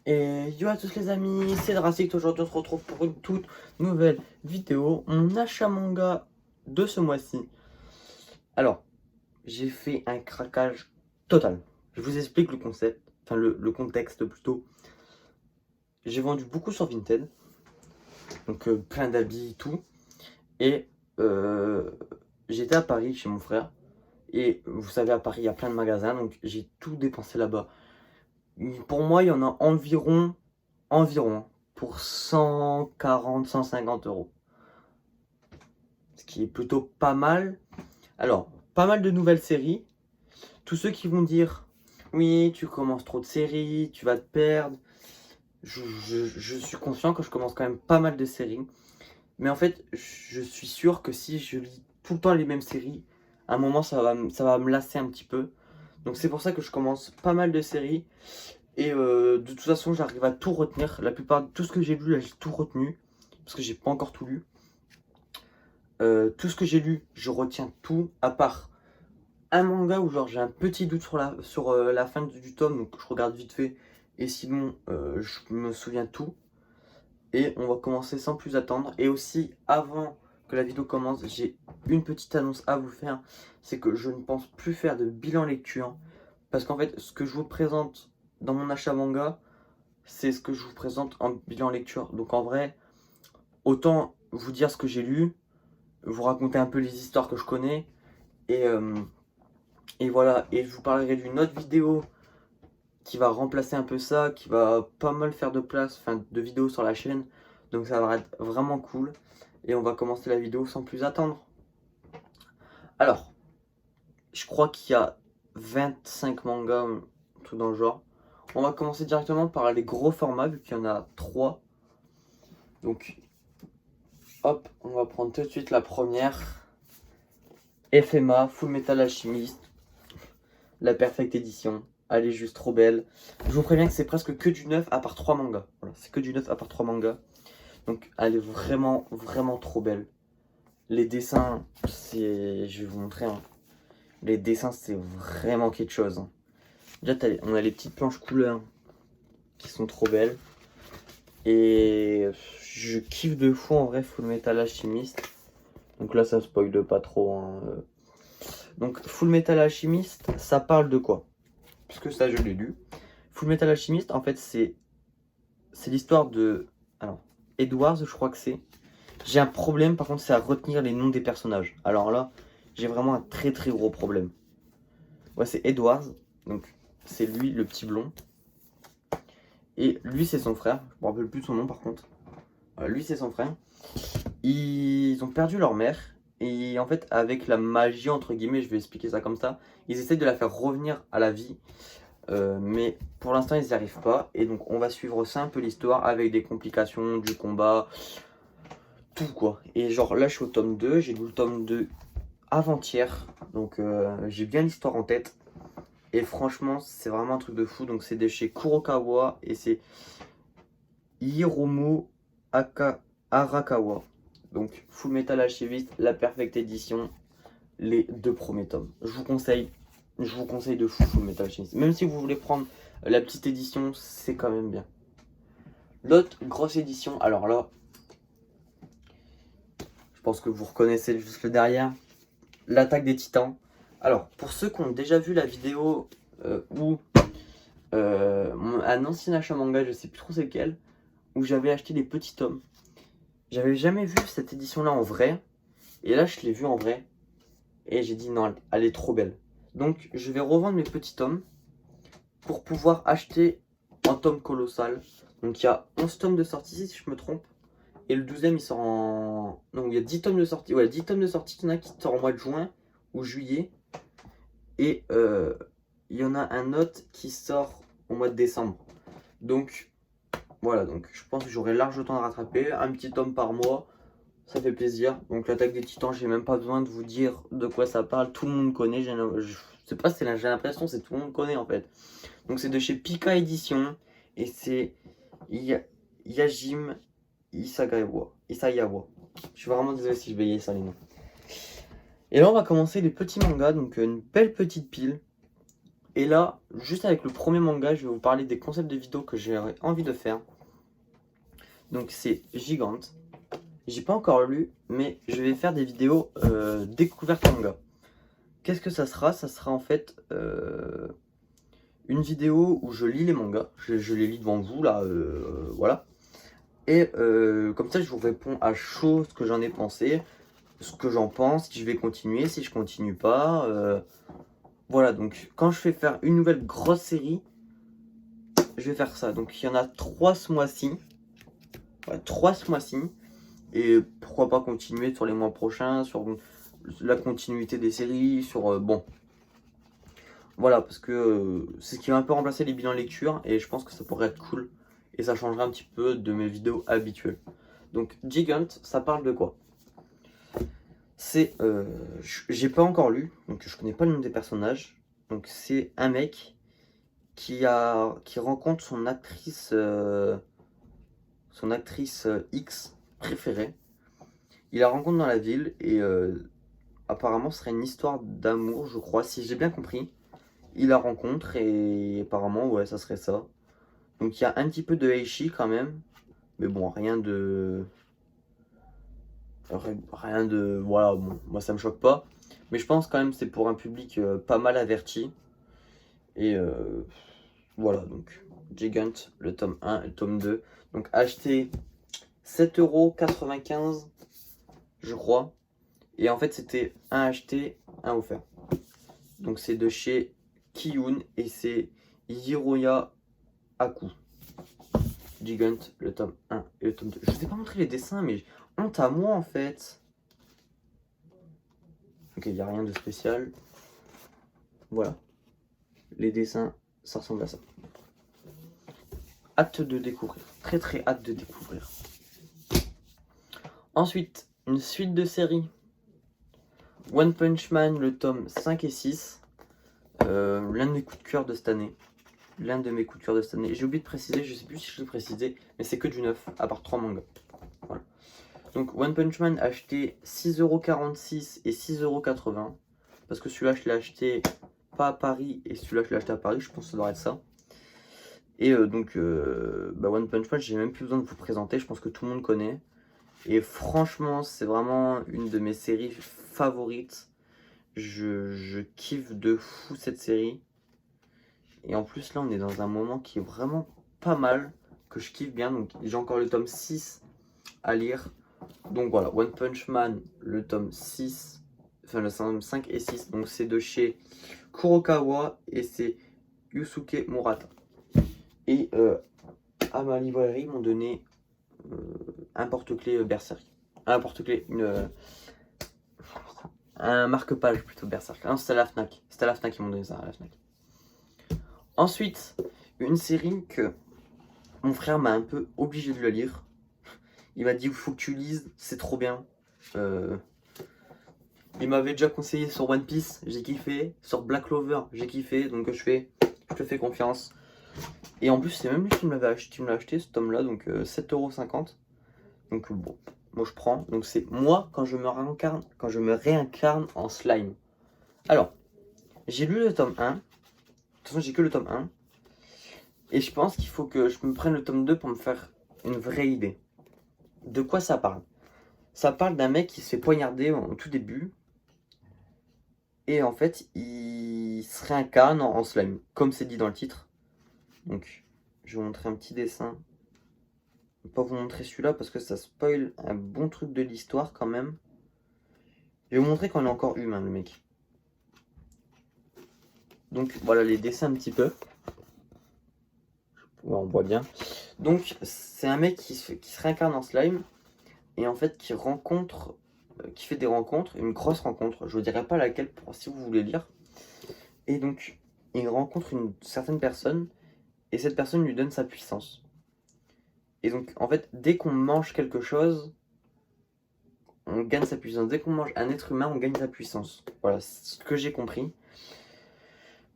Et yo à tous les amis, c'est Drastic. Aujourd'hui on se retrouve pour une toute nouvelle vidéo. Mon achat manga de ce mois-ci. Alors, j'ai fait un craquage total. Je vous explique le concept, enfin le contexte plutôt. J'ai vendu beaucoup sur Vinted, donc plein d'habits et tout. Et j'étais à Paris chez mon frère. Et vous savez, à Paris il y a plein de magasins, donc j'ai tout dépensé là-bas. Pour moi, il y en a environ pour 140, 150 euros. Ce qui est plutôt pas mal. Alors, pas mal de nouvelles séries. Tous ceux qui vont dire, oui, tu commences trop de séries, tu vas te perdre. Je suis conscient que je commence quand même pas mal de séries. Mais en fait, je suis sûr que si je lis tout le temps les mêmes séries, à un moment, ça va me lasser un petit peu. Donc c'est pour ça que je commence pas mal de séries. Et de toute façon, j'arrive à tout retenir. La plupart de tout ce que j'ai lu, là, j'ai tout retenu. Parce que j'ai pas encore tout lu. Tout ce que j'ai lu, je retiens tout. À part un manga où genre j'ai un petit doute sur la fin du tome. Donc je regarde vite fait. Et sinon, je me souviens tout. Et on va commencer sans plus attendre. Et aussi, avant que la vidéo commence, j'ai une petite annonce à vous faire. C'est que je ne pense plus faire de bilan lecture. Parce qu'en fait, ce que je vous présente dans mon achat manga, c'est ce que je vous présente en bilan lecture. Donc en vrai, autant vous dire ce que j'ai lu, vous raconter un peu les histoires que je connais. Et, euh, et voilà, et je vous parlerai d'une autre vidéo qui va remplacer un peu ça, qui va pas mal faire de place, enfin de vidéos sur la chaîne. Donc ça va être vraiment cool. Et on va commencer la vidéo sans plus attendre. Alors, je crois qu'il y a 25 mangas, tout dans le genre. On va commencer directement par les gros formats, vu qu'il y en a 3. Donc, hop, on va prendre tout de suite la première. FMA, Full Metal Alchemist, la Perfect Edition. Elle est juste trop belle. Je vous préviens que c'est presque que du neuf à part 3 mangas. Voilà, c'est que du neuf à part 3 mangas. Donc elle est vraiment, vraiment trop belle. Les dessins, c'est... Je vais vous montrer. Hein. Les dessins, c'est vraiment quelque chose. Hein. Déjà, on a les petites planches couleurs qui sont trop belles. Et je kiffe de fou en vrai Full Metal Alchemist. Donc là, ça spoil pas trop. Hein. Donc Full Metal Alchemist, ça parle de quoi? Puisque ça, je l'ai lu. Full Metal Alchemist, en fait, c'est l'histoire de... Alors, Edwards, je crois que c'est. J'ai un problème, par contre, c'est à retenir les noms des personnages. Alors là, j'ai vraiment un très très gros problème. Ouais, c'est Edwards. Donc, c'est lui, le petit blond. Et lui, c'est son frère. Je me rappelle plus de son nom, par contre. Lui, c'est son frère. Ils ont perdu leur mère. Et en fait, avec la magie, entre guillemets, je vais expliquer ça comme ça, ils essaient de la faire revenir à la vie. Mais pour l'instant, ils n'y arrivent pas. Et donc, on va suivre ça un peu l'histoire avec des complications, du combat, tout quoi. Et genre, là, je suis au tome 2. J'ai lu le tome 2 avant-hier. Donc, j'ai bien l'histoire en tête. Et franchement, c'est vraiment un truc de fou. Donc, c'est de chez Kurokawa. Et c'est Hiromu Arakawa. Donc, Full Metal Alchemist, la Perfect Edition, les 2 premiers tomes. Je vous conseille de fou Full Metal Alchemist. Même si vous voulez prendre la petite édition, c'est quand même bien. L'autre grosse édition, alors là, je pense que vous reconnaissez juste le derrière, l'Attaque des Titans. Alors, pour ceux qui ont déjà vu la vidéo où un ancien achat manga, je sais plus trop c'est lequel, où j'avais acheté les petits tomes. J'avais jamais vu cette édition-là en vrai. Et là, je l'ai vue en vrai. Et j'ai dit non, elle est trop belle. Donc, je vais revendre mes petits tomes pour pouvoir acheter un tome colossal. Donc, il y a 11 tomes de sortie, si je me trompe. Et le 12e, il sort en... Non, il y a 10 tomes de sortie. Ouais, 10 tomes de sortie. Il y en a qui sort en mois de juin ou juillet. Et il y en a un autre qui sort au mois de décembre. Donc, voilà. Donc, je pense que j'aurai large temps de rattraper. Un petit tome par mois. Ça fait plaisir. Donc, l'Attaque des Titans, j'ai même pas besoin de vous dire de quoi ça parle. Tout le monde connaît. Je sais pas, j'ai l'impression que tout le monde connaît en fait. Donc, c'est de chez Pika Édition. Et c'est Yajim Isayawa. Je suis vraiment désolé si je bégayais ça les noms. Et là, on va commencer les petits mangas. Donc, une belle petite pile. Et là, juste avec le premier manga, je vais vous parler des concepts de vidéos que j'ai envie de faire. Donc c'est Gigante. J'ai pas encore lu, mais je vais faire des vidéos découvertes manga. Qu'est-ce que ça sera? Ça sera en fait une vidéo où je lis les mangas. Je les lis devant vous, là, voilà. Et comme ça, je vous réponds à chaud ce que j'en ai pensé, ce que j'en pense, si je vais continuer, si je continue pas. Voilà, donc quand je vais faire une nouvelle grosse série, je vais faire ça. Donc il y en a 3 ce mois-ci. Ouais, 3 ce mois-ci. Et pourquoi pas continuer sur les mois prochains, sur la continuité des séries, sur... bon. Voilà, parce que c'est ce qui va un peu remplacer les bilans lecture, et je pense que ça pourrait être cool. Et ça changera un petit peu de mes vidéos habituelles. Donc Gigant, ça parle de quoi? C'est... j'ai pas encore lu, donc je connais pas le nom des personnages. Donc c'est un mec qui rencontre son actrice X préférée. Il la rencontre dans la ville et apparemment ce serait une histoire d'amour, je crois, si j'ai bien compris. Il la rencontre et apparemment, ouais, ça serait ça. Donc il y a un petit peu de Heishi quand même, mais bon, rien de... Voilà, bon, moi ça me choque pas. Mais je pense quand même que c'est pour un public pas mal averti. Et voilà, donc Gigant, le tome 1 et le tome 2. Donc acheté 7,95 €, je crois. Et en fait, c'était un acheté, un offert. Donc c'est de chez Kiyun et c'est Hiroya Aku. Gigant, le tome 1 et le tome 2. Je ne vous ai pas montré les dessins, mais honte à moi en fait. Ok, il n'y a rien de spécial. Voilà. Les dessins, ça ressemble à ça. Hâte de découvrir. Très très hâte de découvrir. Ensuite, une suite de séries. One Punch Man, le tome 5 et 6. L'un de mes coups de cœur de cette année. J'ai oublié de préciser, je sais plus si je l'ai précisé, mais c'est que du neuf, à part 3 mangas. Voilà. Donc One Punch Man acheté 6,46 € et 6,80 €. Parce que celui-là, je l'ai acheté pas à Paris et celui-là, je l'ai acheté à Paris, je pense que ça doit être ça. Et donc, One Punch Man, j'ai même plus besoin de vous présenter, je pense que tout le monde connaît. Et franchement, c'est vraiment une de mes séries favorites. Je kiffe de fou cette série. Et en plus, là, on est dans un moment qui est vraiment pas mal, que je kiffe bien. Donc, j'ai encore le tome 6 à lire. Donc voilà, One Punch Man, le tome 6, enfin le tome 5 et 6. Donc, c'est de chez Kurokawa et c'est Yusuke Murata. Et à ma librairie, ils m'ont donné un porte-clés Berserk. Un porte-clés, un marque-page plutôt Berserk. Non, c'était à la Fnac. C'était à la Fnac, ils m'ont donné ça à la Fnac. Ensuite, une série que mon frère m'a un peu obligé de le lire. Il m'a dit, il faut que tu lises, c'est trop bien. Il m'avait déjà conseillé sur One Piece, j'ai kiffé. Sur Black Clover, j'ai kiffé. Donc je te fais confiance. Et en plus, c'est même lui qui me l'a acheté ce tome-là, donc 7,50 €. Donc bon, moi je prends. Donc c'est moi quand je me réincarne en slime. Alors, j'ai lu le tome 1. De toute façon, j'ai que le tome 1. Et je pense qu'il faut que je me prenne le tome 2 pour me faire une vraie idée. De quoi ça parle? Ça parle d'un mec qui se fait poignarder au tout début. Et en fait, il se réincarne en slime, comme c'est dit dans le titre. Donc, je vais vous montrer un petit dessin. Je ne vais pas vous montrer celui-là parce que ça spoil un bon truc de l'histoire quand même. Je vais vous montrer qu'on est encore humain, le mec. Donc, voilà les dessins un petit peu. Ouais, on voit bien. Donc, c'est un mec qui se réincarne en slime. Et en fait, qui fait des rencontres, une grosse rencontre. Je ne dirai pas laquelle pour si vous voulez lire. Et donc, il rencontre une certaine personne. Et cette personne lui donne sa puissance. Et donc, en fait, dès qu'on mange quelque chose, on gagne sa puissance. Dès qu'on mange un être humain, on gagne sa puissance. Voilà, c'est ce que j'ai compris.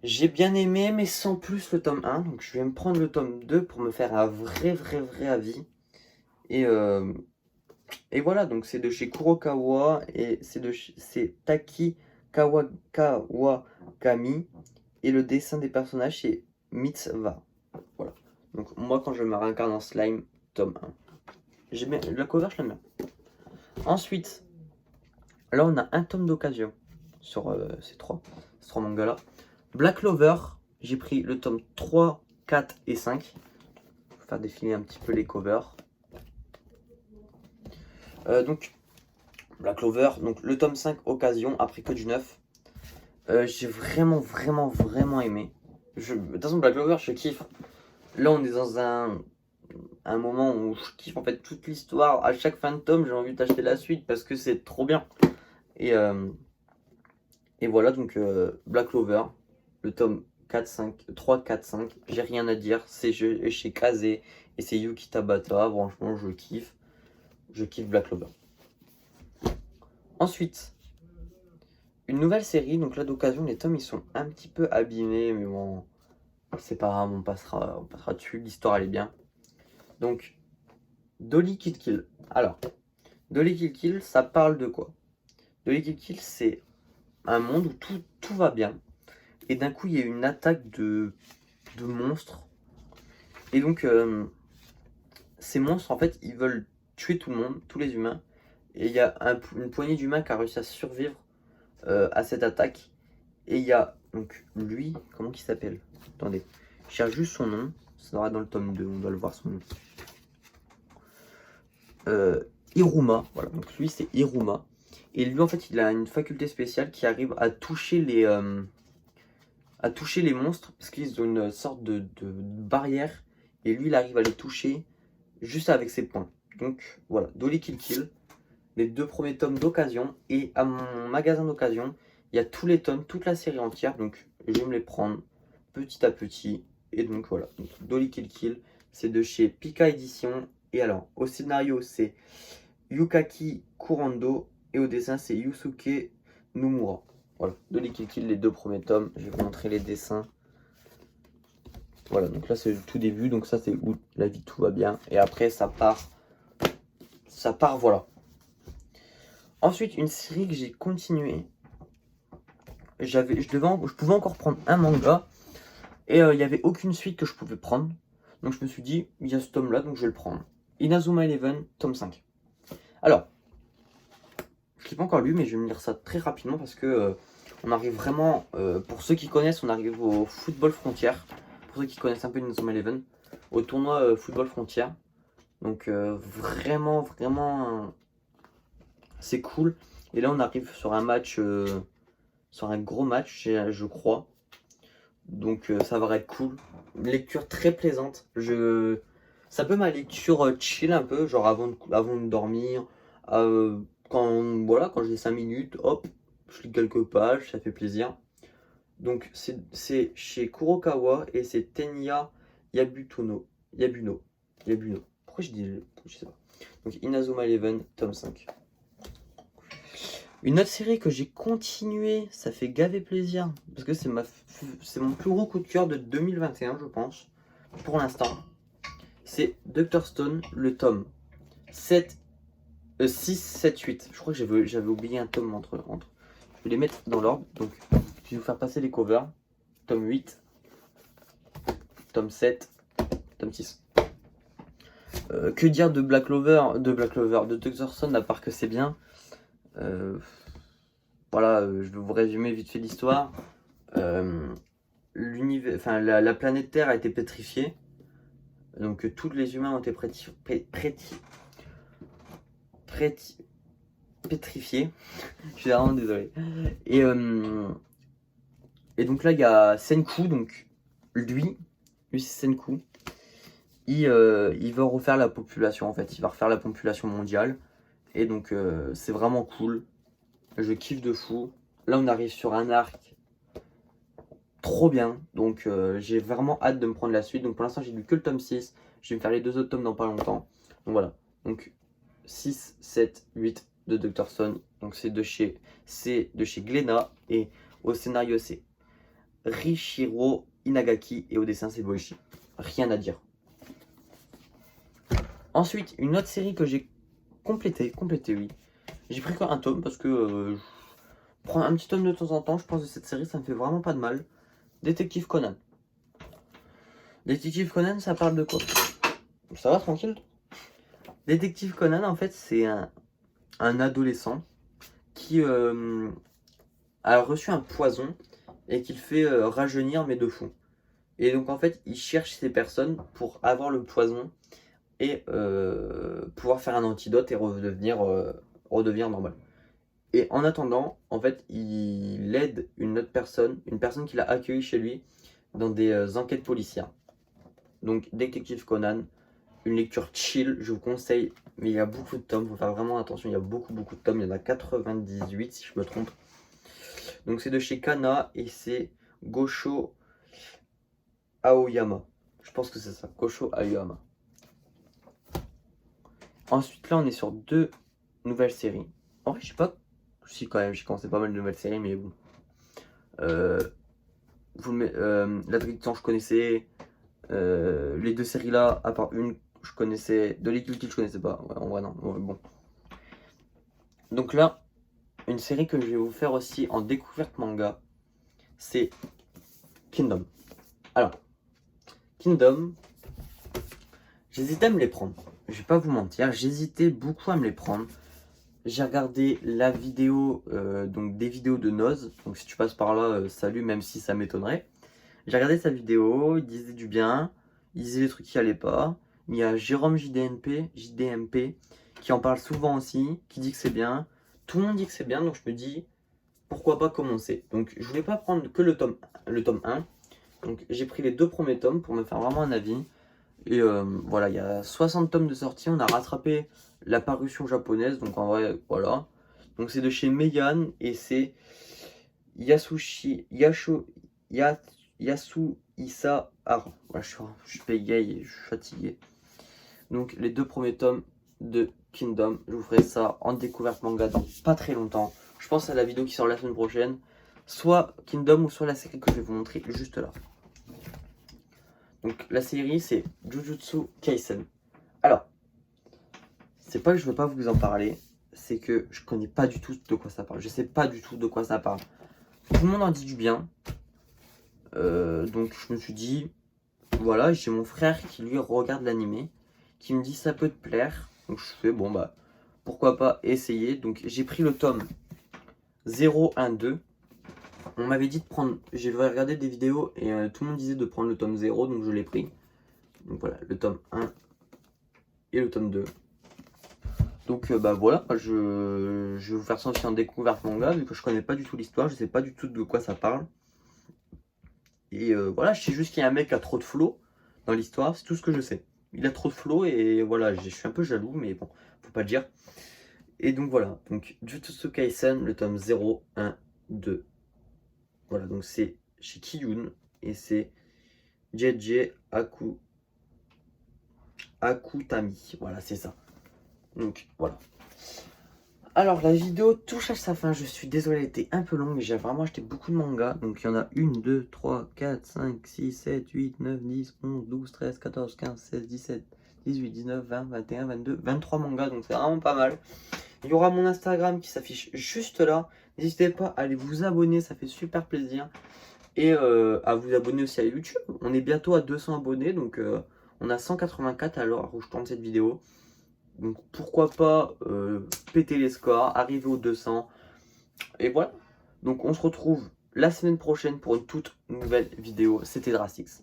J'ai bien aimé, mais sans plus le tome 1. Donc, je vais me prendre le tome 2 pour me faire un vrai avis. Et voilà, donc c'est de chez Kurokawa et c'est Taki Kawakami Et le dessin des personnages, c'est Mitzvah. Voilà. Donc moi, quand je me réincarne en slime, tome 1. J'aime bien, la cover, je l'aime bien. Ensuite, là, on a un tome d'occasion sur ces trois mangas-là. Black Clover, j'ai pris le tome 3, 4 et 5. Je vais faire défiler un petit peu les covers. Donc, Black Clover, donc le tome 5, occasion, après que du neuf. J'ai vraiment aimé. De toute façon, Black Clover, je kiffe. Là, on est dans un moment où je kiffe en fait toute l'histoire. À chaque fin de tome, j'ai envie d'acheter la suite parce que c'est trop bien. Et voilà, donc Black Clover, le tome 4, 5, 3, 4, 5. J'ai rien à dire. C'est chez Kaze et c'est Yuki Tabata. Franchement, je kiffe. Je kiffe Black Clover. Ensuite, une nouvelle série. Donc là, d'occasion, les tomes ils sont un petit peu abîmés. Mais bon, c'est pas grave, on passera dessus. L'histoire elle est bien. Donc, Dolly Kill Kill. Alors, Dolly Kill Kill, ça parle de quoi? Dolly Kill Kill, c'est un monde où tout va bien. Et d'un coup, il y a une attaque de monstres. Et donc, ces monstres, en fait, ils veulent tuer tout le monde, tous les humains. Et il y a une poignée d'humains qui a réussi à survivre à cette attaque. Et il y a donc lui, comment il s'appelle? Attendez, je cherche juste son nom. Ça sera dans le tome 2, on doit le voir son nom. Iruma, voilà, donc lui c'est Iruma. Et lui en fait il a une faculté spéciale qui arrive à toucher les monstres parce qu'ils ont une sorte de barrière et lui il arrive à les toucher juste avec ses poings. Donc voilà, Dolly Kill Kill, les 2 premiers tomes d'occasion et à mon magasin d'occasion il y a tous les tomes, toute la série entière, donc je vais me les prendre petit à petit. Et donc voilà, donc, Dolly Kill Kill, c'est de chez Pika Édition. Et alors, au scénario, c'est Yukaki Kurando et au dessin, c'est Yusuke Nomura. Voilà, Dolly Kill Kill, les 2 premiers tomes. Je vais vous montrer les dessins. Voilà, donc là, c'est le tout début. Donc ça, c'est où la vie, tout va bien. Et après, ça part, voilà. Ensuite, une série que j'ai continué. Je pouvais encore prendre un manga. Et il n'y avait aucune suite que je pouvais prendre. Donc je me suis dit, il y a ce tome là, donc je vais le prendre. Inazuma Eleven, tome 5. Alors, je ne l'ai pas encore lu, mais je vais me lire ça très rapidement parce que on arrive vraiment, pour ceux qui connaissent, on arrive au Football Frontière. Pour ceux qui connaissent un peu Inazuma Eleven, au tournoi Football Frontière. Donc vraiment, c'est cool. Et là, on arrive sur un match, sur un gros match, je crois. Donc ça va être cool. Lecture très plaisante. C'est un peu ma lecture chill un peu, genre avant de dormir. Quand j'ai 5 minutes, hop, je lis quelques pages, ça fait plaisir. Donc c'est chez Kurokawa et c'est Tenya Yabuno. Pourquoi je dis... Je sais pas. Donc Inazuma Eleven, tome 5. Une autre série que j'ai continué, ça fait gaver plaisir, parce que c'est mon plus gros coup de cœur de 2021, je pense, pour l'instant. C'est Dr. Stone, le tome 6, 7, 8. Je crois que j'avais oublié un tome entre. Je vais les mettre dans l'ordre, donc je vais vous faire passer les covers. Tome 8, tome 7, tome 6. Que dire de Black Clover, de Dr. Stone, à part que c'est bien. Voilà, je vais vous résumer vite fait l'histoire. La planète Terre a été pétrifiée. Donc tous les humains ont été pétrifiés. Je suis vraiment désolé. Et donc là, il y a Senku, donc lui c'est Senku. Il veut refaire la population en fait. Il va refaire la population mondiale. Et donc c'est vraiment cool. Je kiffe de fou. Là, on arrive sur un arc trop bien. Donc, j'ai vraiment hâte de me prendre la suite. Donc, pour l'instant, j'ai lu que le tome 6. Je vais me faire les 2 autres tomes dans pas longtemps. Donc, voilà. Donc, 6, 7, 8 de Dr. Stone. Donc, c'est de chez Glénat. Et au scénario, c'est Richiro Inagaki. Et au dessin, c'est Boichi. Rien à dire. Ensuite, une autre série que j'ai complétée, oui. J'ai pris qu'un tome parce que je prends un petit tome de temps en temps. Je pense que cette série, ça me fait vraiment pas de mal. Détective Conan. Détective Conan, ça parle de quoi? Ça va, tranquille? Détective Conan, en fait, c'est un adolescent qui a reçu un poison et qu'il fait rajeunir mais de fou. Et donc, en fait, il cherche ces personnes pour avoir le poison et pouvoir faire un antidote et redevenir normal. Et en attendant, en fait, il aide une personne qu'il a accueillie chez lui dans des enquêtes policières. Donc, Détective Conan, une lecture chill, je vous conseille, mais il y a beaucoup de tomes, il faut faire vraiment attention, il y a beaucoup de tomes, il y en a 98 si je me trompe. Donc, c'est de chez Kana et c'est Gosho Aoyama. Je pense que c'est ça, Gosho Aoyama. Ensuite, là, on est sur 2 nouvelles séries. En vrai, je sais pas si quand même, j'ai commencé pas mal de nouvelles séries, mais bon. La Drague du Temps, je connaissais. Les 2 séries là, à part une, je connaissais. De l'Equity, je connaissais pas. Ouais, en vrai, non. Ouais, bon. Donc là, une série que je vais vous faire aussi en découverte manga, c'est Kingdom. Alors, Kingdom, j'hésitais à me les prendre. Je vais pas vous mentir, j'hésitais beaucoup à me les prendre. J'ai regardé la vidéo, donc des vidéos de Noz. Donc si tu passes par là, salut, même si ça m'étonnerait. J'ai regardé sa vidéo, il disait du bien, il disait des trucs qui allaient pas. Il y a Jérôme JDMP, qui en parle souvent aussi, qui dit que c'est bien. Tout le monde dit que c'est bien, donc je me dis, pourquoi pas commencer. Donc je voulais pas prendre que le tome 1. Donc j'ai pris les 2 premiers tomes pour me faire vraiment un avis. Et voilà, il y a 60 tomes de sortie, on a rattrapé la parution japonaise, donc en vrai, voilà. Donc c'est de chez Meian et c'est Yasuhisa Hara. Voilà, je suis bégaye et je suis fatigué. Donc les 2 premiers tomes de Kingdom, je vous ferai ça en découverte manga dans pas très longtemps. Je pense à la vidéo qui sort la semaine prochaine. Soit Kingdom ou soit la série que je vais vous montrer juste là. Donc la série c'est Jujutsu Kaisen. Alors, c'est pas que je veux pas vous en parler, c'est que je connais pas du tout de quoi ça parle. Je sais pas du tout de quoi ça parle. Tout le monde en dit du bien. Donc je me suis dit, voilà, j'ai mon frère qui lui regarde l'animé, qui me dit ça peut te plaire. Donc je fais bon bah pourquoi pas essayer. Donc j'ai pris le tome 0, 1, 2. On m'avait dit de prendre, j'ai regardé des vidéos et tout le monde disait de prendre le tome 0, donc je l'ai pris. Donc voilà, le tome 1 et le tome 2. Donc bah voilà, je vais vous faire ça aussi en découverte manga, vu que je connais pas du tout l'histoire, je sais pas du tout de quoi ça parle. Et voilà, je sais juste qu'il y a un mec qui a trop de flow dans l'histoire, c'est tout ce que je sais. Il a trop de flow et voilà, je suis un peu jaloux, mais bon, faut pas le dire. Et donc voilà, donc Jujutsu Kaisen, le tome 0, 1, 2. Voilà, donc c'est chez Kiyun et c'est JJ Akutami. Voilà, c'est ça. Donc voilà. Alors la vidéo touche à sa fin, je suis désolé, elle était un peu longue, mais j'ai vraiment acheté beaucoup de mangas. Donc il y en a 1, 2, 3, 4, 5, 6, 7, 8, 9, 10, 11, 12, 13, 14, 15, 16, 17, 18, 19, 20, 21, 22, 23 mangas, donc c'est vraiment pas mal. Il y aura mon Instagram qui s'affiche juste là. N'hésitez pas à aller vous abonner, ça fait super plaisir. Et à vous abonner aussi à YouTube. On est bientôt à 200 abonnés, donc on a 184 à l'heure où je tourne cette vidéo. Donc pourquoi pas péter les scores, arriver aux 200. Et voilà. Donc on se retrouve la semaine prochaine pour une toute nouvelle vidéo. C'était Drastix.